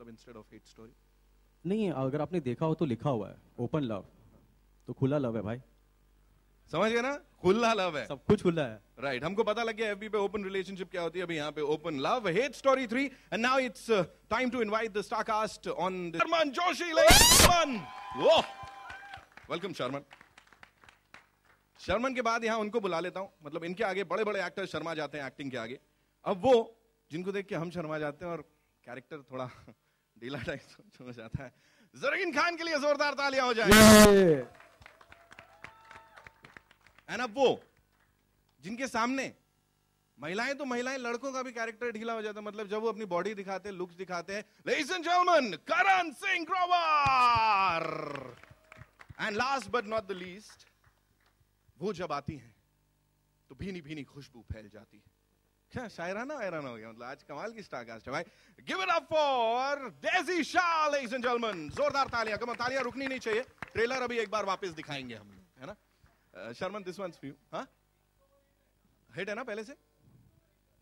मतलब instead of hate story? नहीं, अगर आपने देखा हो तो लिखा हुआ है ओपन लव, तो खुला लव है भाई, समझ गए ना, खुला लव है, सब कुछ खुला है। राइट हमको पता लग गया एफबी पे ओपन रिलेशनशिप क्या होती है, अभी यहाँ पे open love, Hate Story 3, and now it's time to invite the star cast on Sharman Joshi, welcome Sharman. Sharman के बाद यहाँ उनको बुला लेता हूं, मतलब इनके आगे बड़े बड़े एक्टर शर्मा जाते हैं एक्टिंग के आगे, अब वो जिनको देख के हम शर्मा जाते हैं और कैरेक्टर थोड़ा ढीला टाइप हो जाता है, ज़रीन खान के लिए जोरदार तालियां हो जाए। एंड अब वो जिनके सामने महिलाएं तो महिलाएं, लड़कों का भी कैरेक्टर ढीला हो जाता है, मतलब जब वो अपनी बॉडी दिखाते हैं, लुक्स दिखाते हैं, ladies and gentleman Karan Singh Grover. And last but not the least, वो जब आती हैं तो भीनी भीनी खुशबू फैल जाती है। क्या शायराना वैराना हो गया, मतलब आज कमाल की स्टार कास्ट है भाई। Give it up for Daisy Shah ladies and gentleman, जोरदार तालियां, कम तालियां रुकनी नहीं चाहिए, ट्रेलर अभी एक बार वापस दिखाएंगे हम, है ना। Sharman this once for you. हाँ हिट है ना पहले से,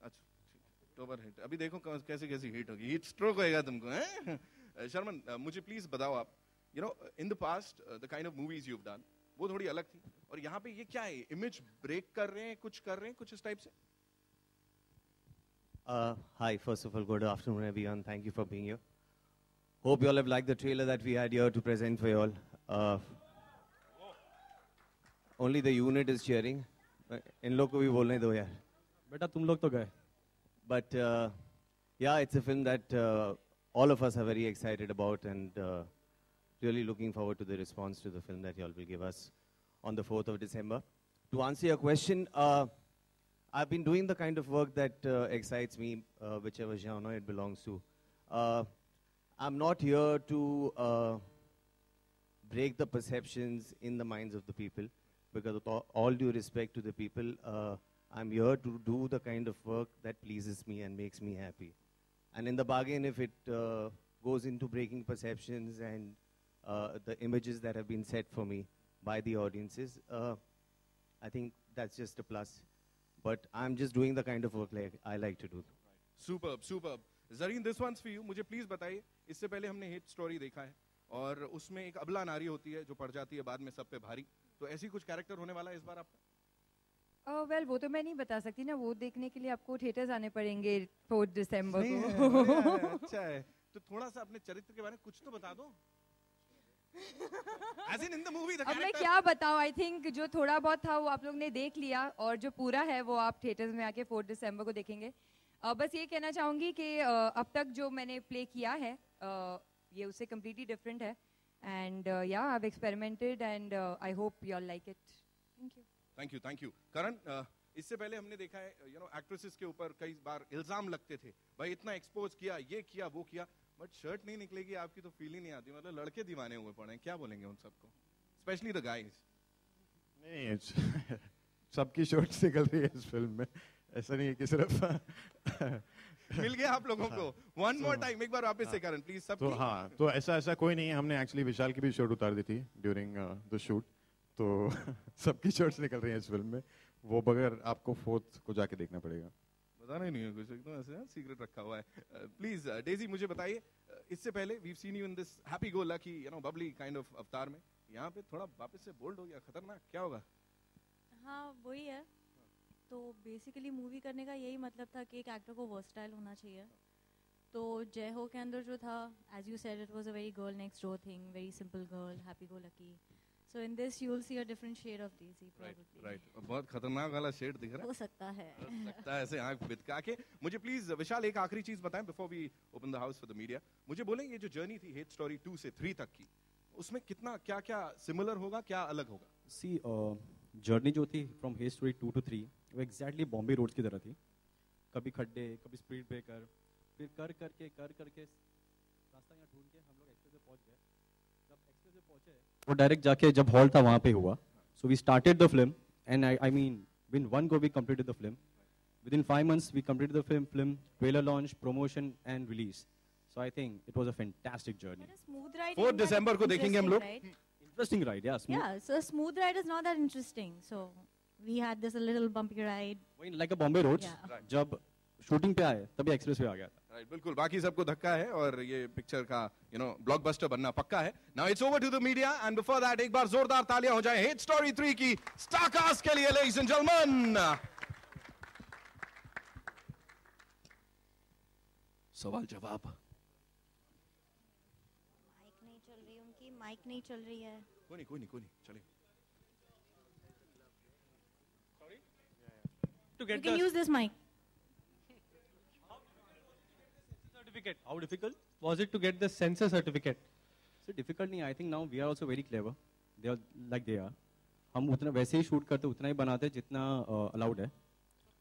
अच्छा अक्टूबर हिट, अभी देखो कैसी कैसी हिट होगी, हिट स्ट्रोक होएगा तुमको, हैं? शर्मन मुझे प्लीज बताओ आप, you know in the past the kind of movies you have done वो थोड़ी अलग थी, और यहाँ पे ये क्या है, इमेज ब्रेक कर रहे हैं, कुछ कर रहे हैं कुछ इस टाइप से? Hi, first of all, good afternoon everyone, thank you for being here. Hope you all have liked the trailer that we had here to present for you all. Only the unit is cheering. In लोग को भी बोलने दो यार. बेटा तुम लोग तो गए. But yeah, it's a film that all of us are very excited about, and really looking forward to the response to the film that you all will give us on the 4th of December. To answer your question, I've been doing the kind of work that excites me, whichever genre it belongs to. I'm not here to break the perceptions in the minds of the people, because with all due respect to the people, I'm here to do the kind of work that pleases me and makes me happy. And in the bargain, if it goes into breaking perceptions and the images that have been set for me by the audiences, I think that's just a plus. But I'm just doing the kind of work like I like to do. Superb, superb. Zareen, this one's for you. मुझे please बताइए, इससे पहले हमने hit story देखा है और उसमें एक अबला नारी होती है जो पड़ जाती है बाद में सब पे भारी, तो ऐसी कुछ कैरेक्टर होने वाला है इस बार आपका? वेल वो तो मैं नहीं बता सकती ना, वो देखने के लिए आपको थिएटर्स आने पड़ेंगे 4 दिसंबर को। अच्छा है, तो थोड़ा सा अपने चरित्र के बारे में कुछ तो बता दो। As in the movie, the अब मैं character... क्या बताऊं, आई थिंक जो थोड़ा बहुत था वो आप लोग ने देख लिया, और जो पूरा है वो आप थिएटर्स में आके 4 दिसंबर को देखेंगे। बस ये कहना चाहूंगी कि अब तक जो मैंने प्ले किया है ये उससे कम्प्लीटली डिफरेंट है, एंड या I have experimented and I hope you all like it. Thank you. Thank you, thank you. Karan, इससे पहले हमने देखा है यू नो एक्ट्रेसेस के ऊपर कई बार इल्जाम लगते थे, भाई इतना एक्सपोज किया, ये किया वो किया, बट शर्ट नहीं निकलेगी आपकी तो फील ही नहीं आती, मतलब लड़के दीवाने हुए पड़े हैं, क्या बोलेंगे उन सबको, स्पेशली द गाइज? नहीं सबकी शर्ट्स निकल रही है इस फिल्म में, ऐसा नहीं है कि सिर्फ मिल गया आप लोगों को। वन मोर टाइम, एक बार वापस से करण प्लीज सब। तो हाँ, तो ऐसा कोई नहीं है, हमने एक्चुअली विशाल की भी शर्ट उतार दी थी ड्यूरिंग द शूट, तो सबकी शर्ट्स निकल रही हैं इस फिल्म में, वो बगैर आपको 4th को जाके देखना पड़ेगा। बताना ही नहीं है कुछ, एकदम ऐसे सीक्रेट रखा हुआ है। प्लीज डेजी मुझे बताइए, इससे पहले we seen you in this happy go lucky you know bubbly kind of अवतार में, यहाँ पे थोड़ा वापस से बोल्ड हो गया, खतरनाक, क्या होगा? हाँ वही है, तो बेसिकली मूवी करने का यही मतलब था कि एक एक्टर को वर्सटाइल होना चाहिए, तो जय हो के अंदर जो था, as you said it was a very girl next door thing, very simple girl, happy go lucky, so in this you will see a different shade of Daisy probably. Right. बहुत खतरनाक वाला शेड दिख रहा है। हो सकता है ऐसे आंख बिदका के। मुझे प्लीज विशाल एक आखिरी चीज बताएं before we open the house for the media, मुझे बोलें ये जो जर्नी थी हेट स्टोरी 2 से 3 तक की, उसमें कितना क्या क्या सिमिलर होगा, क्या अलग होगा? सी जर्नी जो थी फ्रॉम हेट स्टोरी 2 to 3 वो एग्जैक्टली बॉम्बे रोड्स की तरह थी, कभी खड्डे कभी स्पीड ब्रेकर, फिर कर करके रास्ता यहाँ ढूंढ के हम लोग एक्सप्रेस पे पहुंच गए। जब एक्सप्रेस पे पहुंचे वो डायरेक्ट जाके जब हॉल था वहाँ पे हुआ, so we started the film and I mean win 1 go we completed the film. Within 5 months we completed the film, trailer launch, promotion and release. So I think it was a fantastic journey. But a smooth ride 4 दिसंबर को देखेंगे हम लोग। right? Interesting ride, yeah. Smooth. Yeah, so a smooth ride is not that interesting. So we had this a little bumpy ride. Like a Bombay Roads, Yeah. जब shooting पे आए तभी express way आ गया था. राइट, बिल्कुल. बाकी सबको धक्का है और ये पिक्चर का ब्लॉकबस्टर बनना पक्का है. Now it's over to the media and before that एक बार जोरदार तालियां हो जाए हिट स्टोरी 3 की स्टार कास्ट के लिए, लेडीज एंड जेंटलमैन. सवाल जवाब. माइक नहीं चल रही, उनकी माइक नहीं चल रही है. कोई नहीं चलिए. To You get can the use this mic. certificate. How difficult was it to get the censor certificate? So difficult नहीं. I think now we are also very clever. They are like they are. हम उतना वैसे ही shoot करते उतना ही बनाते जितना allowed है.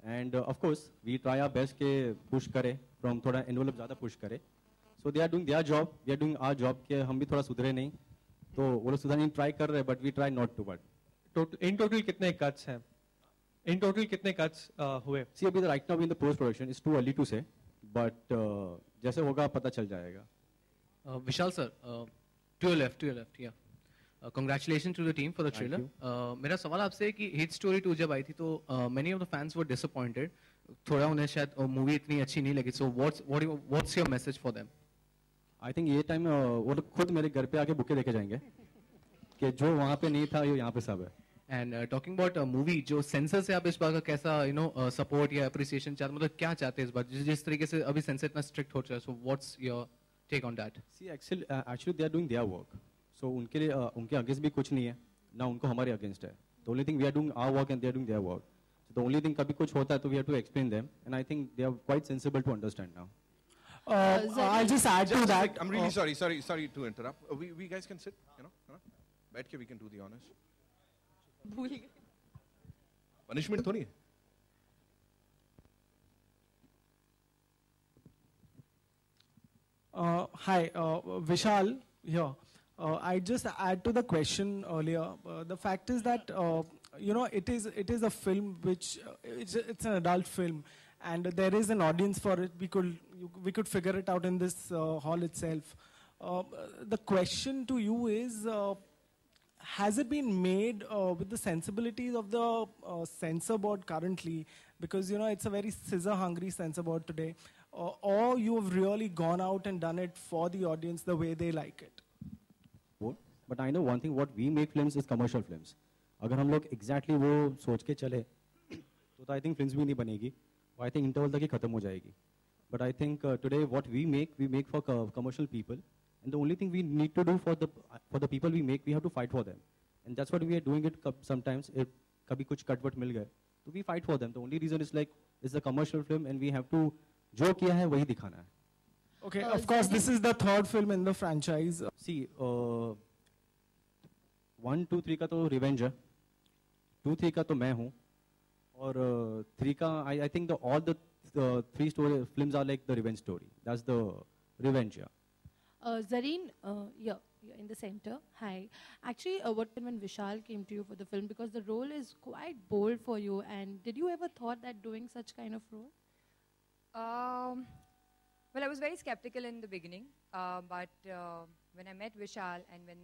And of course we try our best के पुश करे फ्रॉम थोड़ा एनवेलप ज़्यादा पुश करे. So they are doing their job, we are doing our job कि हम भी थोड़ा सुधरे नहीं. तो वो लोग सुधरने ट्राई कर रहे हैं but we try not to. But In total कितने cuts हैं? In total कितने cuts हुए? सी अभी right now in the post production it's too early to say, but जैसे होगा पता चल जाएगा. Vishal sir, to your left, yeah. Congratulations to the team for the Thank trailer. मेरा सवाल आपसे है कि हिट स्टोरी 2 जब आई थी तो many of the fans were disappointed. थोड़ा उन्हें शायद मूवी इतनी अच्छी नहीं लगी. So what's your message for them? I think ये टाइम वो लोग खुद मेरे घर पे आके बुके देके जाएंगे कि जो वहाँ पे नहीं था ये यहाँ पे सब है. And talking about मूवी, जो सेंसर से आप इस बार का कैसा सपोर्ट या अप्रिसिएशन चाहते, मतलब क्या चाहते हैं इस बार जिस तरीके से अभी सेंसर इतना स्ट्रिक्ट हो चुका है? So what's your take on that? See, actually they are doing their work. So उनके लिए उनके अगेंस्ट भी कुछ नहीं है ना उनको हमारे अगेंस्ट है. The only thing we are doing our work and they are doing their work. So the only thing कभी कुछ होता है तो we have to explain them and I think they are quite sensible to understand now. I'll just add to that. I'm really sorry to interrupt. We guys can sit, बैठ के we can do the honors. भूल गए. Punishment थोड़ी है. Hi, Vishal here. I just add to the question earlier. The fact is that it is a film which it's an adult film, and there is an audience for it. We could figure it out in this hall itself. The question to you is, has it been made with the sensibilities of the censor board currently? Because it's a very scissor-hungry censor board today. Or you have really gone out and done it for the audience the way they like it? But I know one thing, what we make films is commercial films. अगर हम लोग exactly वो सोच के चले तो I think films भी नहीं बनेगी. I think interval तक ही खत्म हो जाएगी. But I think today what we make for commercial people, and the only thing we need to do for the people we make, we have to fight for them. And that's what we are doing it sometimes. If कभी कुछ कटवट मिल गए तो we fight for them. The only reason is like it's a commercial film and we have to जो किया है वही दिखाना है. Okay, of course, this is the third film in the franchise. See, 1, 2, 3 का तो रिवेंज है, 2, 3 का तो मैं हूँ, और 3 का I think all the 3 story films are like the revenge story. That's the revenge, yeah. Zareen, you're in the center. Hi. Actually, what when Vishal came to you for the film, because the role is quite bold for you, and did you ever thought that doing such kind of role? Well, I was very skeptical in the beginning, but when I met Vishal and when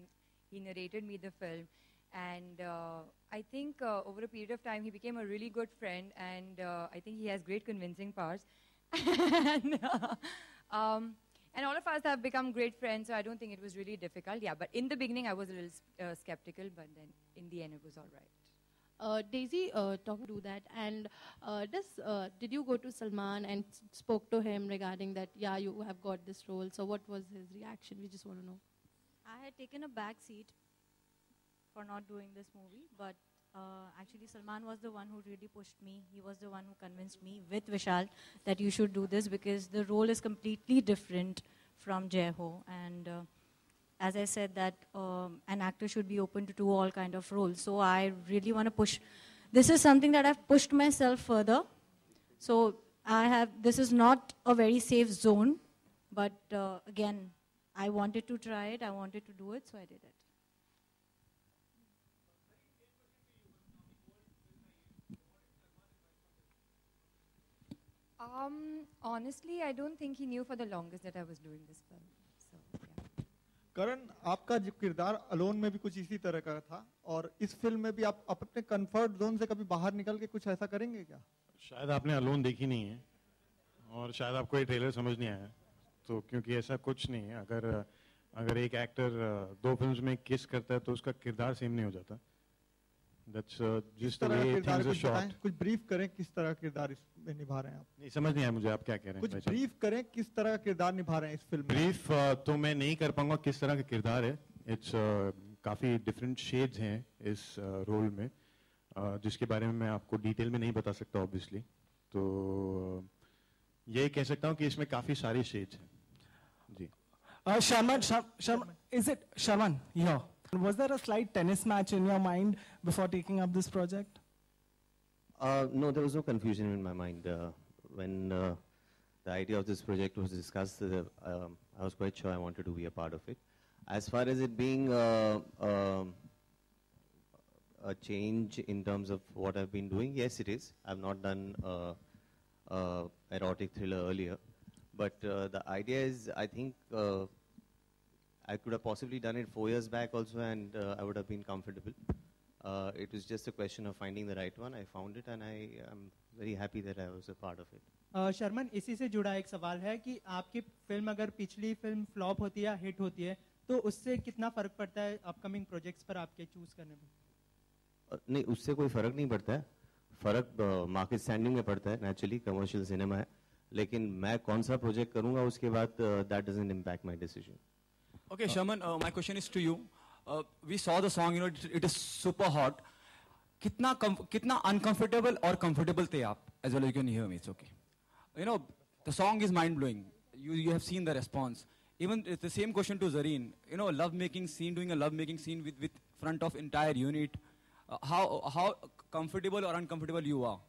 he narrated me the film, and I think over a period of time he became a really good friend, and I think he has great convincing powers. And all of us have become great friends, so I don't think it was really difficult. Yeah, but in the beginning I was a little skeptical, but then in the end it was all right. Daisy, talking to that, and did you go to Salman and spoke to him regarding that? Yeah, you have got this role. So what was his reaction? We just want to know. I had taken a back seat for not doing this movie, but actually Salman was the one who really pushed me. He was the one who convinced me with Vishal that you should do this because the role is completely different from Jai Ho. And as I said that an actor should be open to do all kind of roles. So I really want to push. This is something that I've pushed myself further. So this is not a very safe zone, but again, I wanted to try it, I wanted to do it, so I did it. Honestly, I don't think he knew for the longest that I was doing this film. So, yeah. करण, आपका जो किरदार alone में भी कुछ इसी तरह का था और इस फिल्म में भी आप अपने कंफर्ट जोन से कभी बाहर निकल के कुछ ऐसा करेंगे क्या? शायद आपने अलोन देखी नहीं है. और शायद आपको ये ट्रेलर समझ नहीं आया, तो क्योंकि ऐसा कुछ नहीं है। अगर एक एक्टर 2 फिल्म्स में किस करता है तो उसका किरदार सेम नहीं हो जाता। That's just the way things are shot. कुछ ब्रीफ करें किस तरह का किरदार इसमें निभा रहे हैं आप? नहीं समझ नहीं आया मुझे आप क्या कह रहे हैं। कुछ ब्रीफ करें किस तरह का किरदार निभा रहे हैं इस फिल्म में? ब्रीफ तो मैं नहीं कर पाऊंगा किस तरह का किरदार है। इट्स काफ़ी डिफरेंट शेड्स हैं इस रोल में, जिसके बारे में मैं आपको डिटेल में नहीं बता सकता ऑब्वियसली। तो ये कह सकता हूँ कि इसमें काफ़ी सारे शेड्स हैं जी। Sharman, is it Sharman? Yeah. Was there a slight tennis match in your mind before taking up this project? No, there was no confusion in my mind. When the idea of this project was discussed, I was quite sure I wanted to be a part of it. As far as it being a change in terms of what I've been doing, yes, it is. I've not done erotic thriller earlier. But the idea is, I think I could have possibly done it 4 years back also, and I would have been comfortable. It was just a question of finding the right one. I found it, and I am very happy that I was a part of it. Sharman, इसी से जुड़ा एक सवाल है कि आपकी film अगर पिछली फिल्म फ्लॉप होती है या हिट होती है, तो उससे कितना फर्क पड़ता है अपकमिंग प्रोजेक्ट्स पर आपके चूज करने में? नहीं, उससे कोई फर्क नहीं पड़ता है। फर्क मार्केट स्टैंडिंग में पड़ता है, नेचुरली कमर्शियल सिनेमा है। लेकिन मैं कौन सा प्रोजेक्ट करूंगा उसके बाद that doesn't impact my decision. Okay, Sharman, my question is to you. We saw the song, it is super hot. कितना uncomfortable or comfortable थे आप? As well as you can hear me, it's okay. The song is mind-blowing. You have seen the response. Even it's the same question to Zareen. Love-making scene, doing a love-making scene with front of entire unit. How comfortable or uncomfortable you are?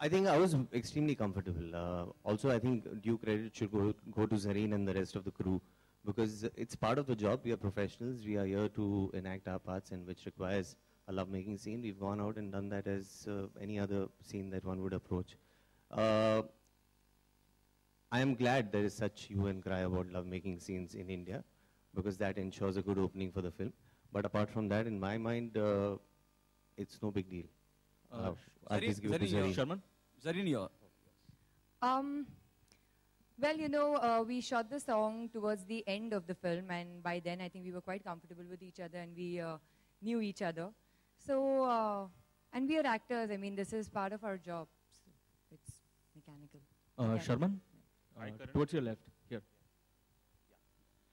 I think I was extremely comfortable. Also, I think due credit should go to Zareen and the rest of the crew, because it's part of the job. We are professionals. We are here to enact our parts, and which requires a love-making scene. We've gone out and done that as any other scene that one would approach. I am glad there is such hue and cry about love-making scenes in India, because that ensures a good opening for the film. But apart from that, in my mind, it's no big deal. I'll just give it to Zareen. Sharman? Zareen, you're. Well, we shot the song towards the end of the film, and by then I think we were quite comfortable with each other, and we knew each other. So, and we are actors. I mean, this is part of our job. So it's mechanical. Sharman, towards your left, here.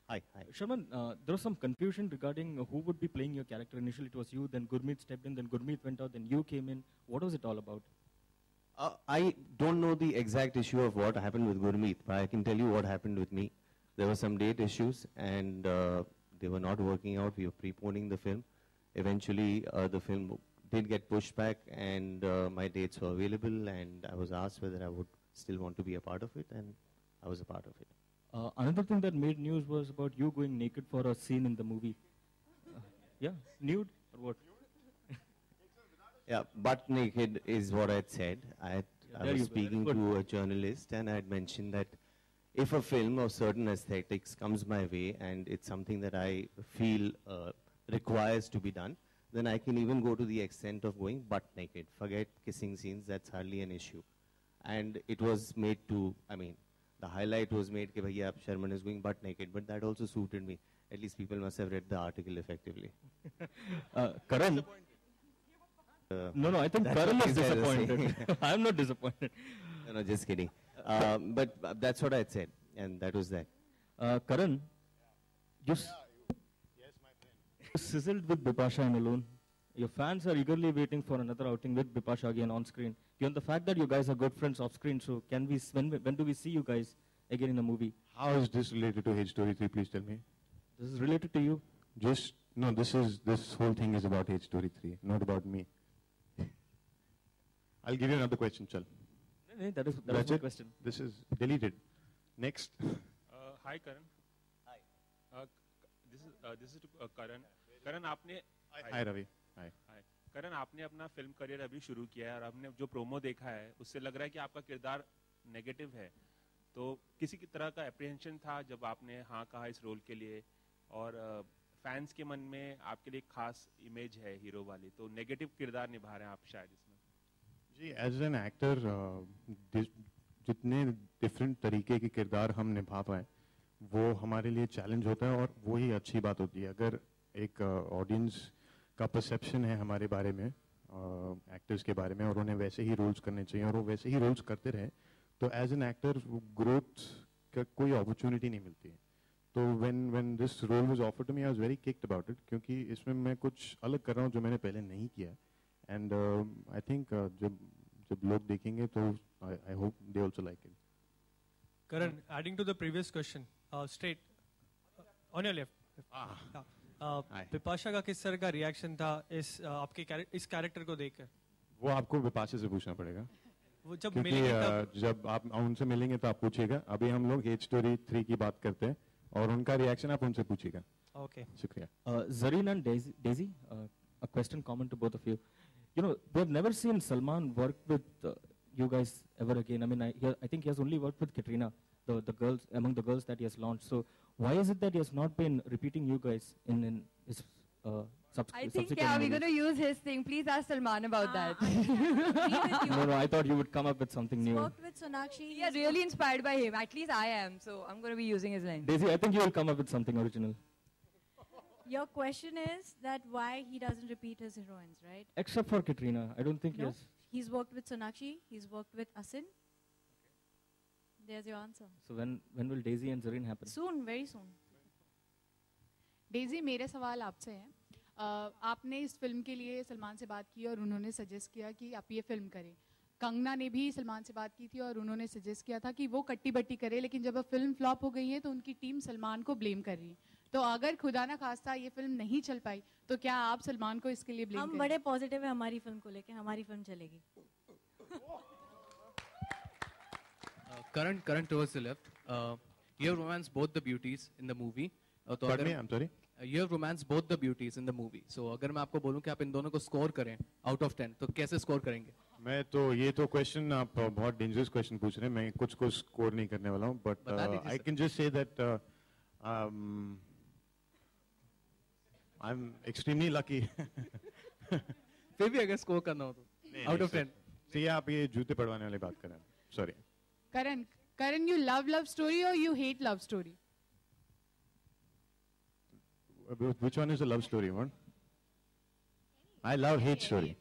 Hi. Sharman, there was some confusion regarding who would be playing your character. Initially it was you, then Gurmeet stepped in, then Gurmeet went out, then you came in. What was it all about? I don't know the exact issue of what happened with Gurmeet, but I can tell you what happened with me. There were some date issues, and they were not working out. We were preponing the film. Eventually, the film did get pushed back, and my dates were available, and I was asked whether I would still want to be a part of it, and I was a part of it. Another thing that made news was about you going naked for a scene in the movie. Yeah, nude or what? Yeah, butt naked is what I'd said. I was speaking to a journalist, and I had mentioned that if a film of certain aesthetics comes my way and it's something that I feel requires to be done, then I can even go to the extent of going butt naked. Forget kissing scenes, that's hardly an issue. And it was made to, the highlight was made that bhaiya, Sharman is going butt naked, but that also suited me. At least people must have read the article effectively. Karan? No, I think Karan is disappointed. I'm not disappointed. No, just kidding. But that's what I said, and that was that. Karan, you sizzled with Bipasha in Alone. Your fans are eagerly waiting for another outing with Bipasha again on screen. Given the fact that you guys are good friends off screen, so when do we see you guys again in a movie? How is this related to H Story 3? Please tell me. This is related to you. This whole thing is about H Story 3, not about me. I'll give you another question, Chal. That is my question. This is deleted. Next. Hi, Karan. Hi. This is to Karan. Karan, आपने. Hi, Ravi. Hi. करण, आपने अपना film career अभी शुरू किया है और आपने जो प्रोमो देखा है उससे लग रहा है कि आपका किरदार नेगेटिव है, तो किसी की तरह का एप्रीहेंशन था जब आपने हाँ कहा इस रोल के लिए, और फैंस के मन में आपके लिए खास इमेज है हीरो वाली, तो नेगेटिव किरदार निभा रहे हैं आप शायद इसमें? जी, एज एन एक्टर जितने डिफरेंट तरीके के किरदार हम निभा पाए वो हमारे लिए चैलेंज होता है और वो ही अच्छी बात होती है। अगर एक ऑडियंस का परसेप्शन है हमारे बारे में, एक्टर्स के बारे में, और उन्हें वैसे ही रोल्स करने चाहिए और वो वैसे ही रोल्स करते रहे, तो एज एन एक्टर ग्रोथ का कोई अपॉर्चुनिटी नहीं मिलती है। तो when this role was offered to me, I was very kicked about it, क्योंकि इसमें मैं कुछ अलग कर रहा हूँ जो मैंने पहले नहीं किया। एंड आई थिंक जब लोग देखेंगे तो I hope they also like it. Karan, adding to the previous question, straight on your left. Bipasha का किस तरह का रिएक्शन था आपके इस कैरेक्टर को देखकर? वो आपको बिपाशा से पूछना पड़ेगा। वो जब क्योंकि मिलेंगे जब आप उनसे मिलेंगे तो आप पूछिएगा। अभी हम लोग एज स्टोरी 3 की बात करते हैं और उनका रिएक्शन आप उनसे पूछिएगा। Okay. शुक्रिया। Zareen and Daisy, a question common to both of you. You know, we've never seen Salman work with you guys ever again. I mean, I think he has only worked with Katrina, the girls, among the girls that he has launched. So why is it that he has not been repeating you guys in his I think, yeah, we're going to use his thing. Please ask Salman about that. No, I thought you would come up with something new. Worked with Sonakshi. We are really inspired by him. At least I am. So I'm going to be using his line. Daisy, I think you will come up with something original. Your question is that why he doesn't repeat his heroines, right? Except for Katrina. I don't think he No. has. He's worked with Sonakshi. He's worked with Asin. There's your answer. So when will Daisy and Zareen happen? Soon, very soon. Daisy, मेरे सवाल आपसे हैं। आपने इस film के लिए सलमान से बात की और उन्होंने सजेस्ट किया कि आप ये फिल्म करें। कंगना ने भी सलमान से बात की थी और उन्होंने सजेस्ट किया था कि वो कट्टी बट्टी करे, लेकिन जब अब फिल्म फ्लॉप हो गई है तो उनकी टीम सलमान को ब्लेम कर रही है। तो अगर खुदा ना खास्ता ये फिल्म नहीं चल पाई तो क्या आप सलमान को इसके लिए ब्लेम हम बड़े पॉजिटिव है हमारी फिल्म को लेके, हमारी फिल्म चलेगी। Karan, towards the left. You have romanced both the beauties in the movie. Pardon me, I'm sorry? You have romanced both the beauties in the movie. So अगर मैं आपको बोलूं कि आप इन दोनों को स्कोर करें out of 10, तो कैसे स्कोर करेंगे? मैं तो ये तो क्वेश्चन आप बहुत डेंजरस क्वेश्चन पूछ रहे हैं। मैं कुछ को स्कोर नहीं करने वाला हूँ, but I can just say that I am extremely lucky. फिर भी अगर स्कोर करना हो तो out of 10. तो ये आप ये जूते पड़वाने वाली बात कर रहे हैं। Sorry. Karan, you love story or you hate love story? Which one is a love story one? I love hate story.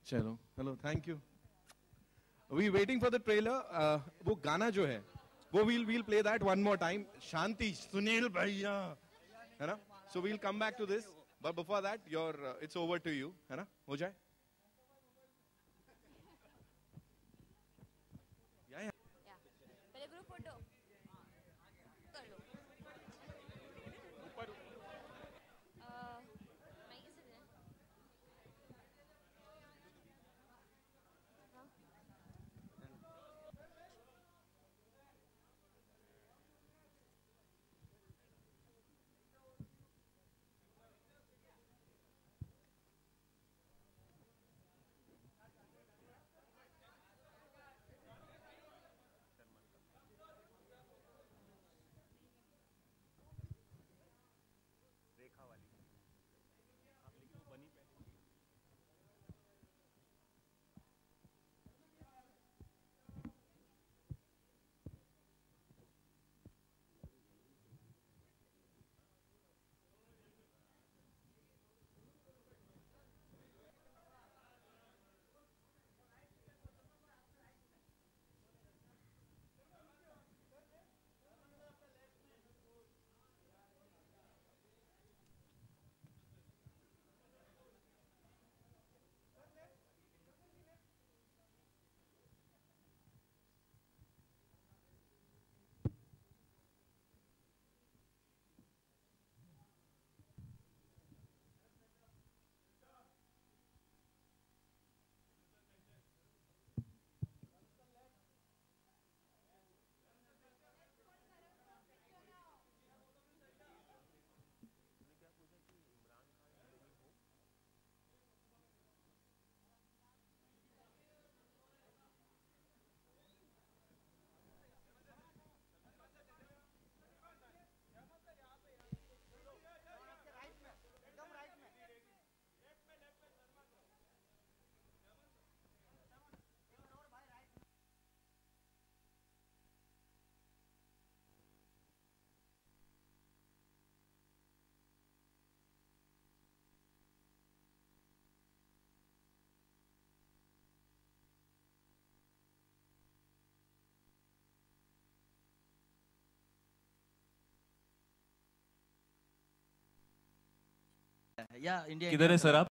चलो, hello, thank you. We waiting for the trailer. वो गाना जो है वो we'll play that one more time. Shanti, Sunil भैया, है ना? So we'll come back to this, but before that, it's over to you, है ना? हो जाए? Yeah. पहले ग्रुप फोटो कर लो। या इंडिया किधर है सर आप?